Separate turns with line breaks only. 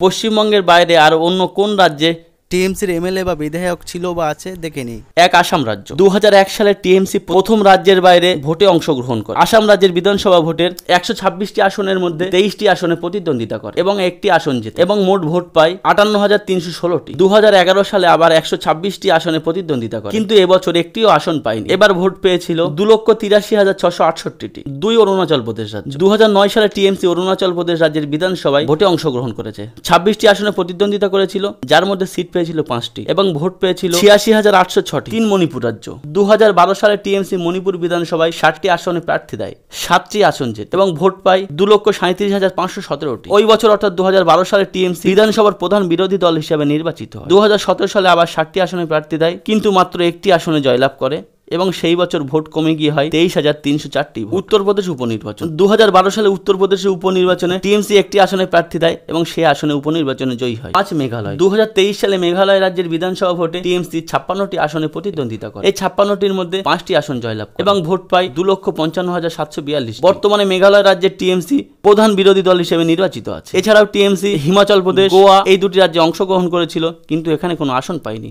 পশ্চিমবঙ্গের বাইরে আর অন্য কোন রাজ্যে
টিএমসির এমএলএ বা বিধায়ক ছিল বা আছে দেখে নিই।
এক, আসাম রাজ্য। 2001 সালে টিএমসি প্রথম রাজ্যের বাইরে ভোটে অংশগ্রহণ করে। আসাম রাজ্যের বিধানসভা ভোটের 126টি আসনের মধ্যে 23টি আসনে প্রতিদ্বন্দ্বিতা করে এবং একটি আসন জেতে এবং মোট ভোট পায় 58,316টি। 2011 সালে আবার 126টি আসনে প্রতিদ্বন্দ্বিতা করে, কিন্তু এবছর একটিও আসন পায়নি। এবার ভোট পেয়েছিল 2,83,668টি। 2 অরুণাচল প্রদেশ রাজ্য। 2009 সালে টিএমসি অরুণাচল প্রদেশ রাজ্যের বিধানসভায় ভোটে অংশগ্রহণ করেছে। 26টি আসনে প্রতিদ্বন্দ্বিতা করেছিল, যার মধ্যে সিট পেয়েছিল 5টি এবং ভোট পেয়েছিল 86,806টি। 3 মণিপুর রাজ্য। 2012 সালে টিএমসি মণিপুর বিধানসভায় 60টি আসনে প্রার্থী দেয়, 7টি আসন জেতে এবং ভোট পায় 2,37,517টি। ওই বছর অর্থাৎ 2012 সালে টিএমসি বিধানসভার প্রধান বিরোধী দল হিসেবে নির্বাচিত হয়। 2017 সালে আবার 60টি আসনে প্রার্থী দেয়, কিন্তু মাত্র একটি আসনে জয়লাভ করে এবং সেই বছর ভোট কমে গিয়ে হয় 23,304টি। উত্তরপ্রদেশ উপনির্বাচন। 2012 সালে উত্তরপ্রদেশের উপনির্বাচনে টিএমসি একটি আসনে প্রার্থী দেয় এবং সেই আসনে উপনির্বাচনে জয়ী হয়। 5 মেঘালয়। 2023 সালে মেঘালয় রাজ্যের বিধানসভা ভোটে টিএমসি 56টি আসনে প্রতিদ্বন্দ্বিতা করে। এই 56টির মধ্যে 5টি আসন জয়লাভ করে এবং ভোট পায় 2,55,742। বর্তমানে মেঘালয় রাজ্যের টিএমসি প্রধান বিরোধী দল হিসেবে নির্বাচিত আছে। এছাড়াও টিএমসি হিমাচল প্রদেশ, গোয়া এই দুটি রাজ্যে অংশগ্রহণ করেছিল, কিন্তু এখানে কোনো আসন পায়নি।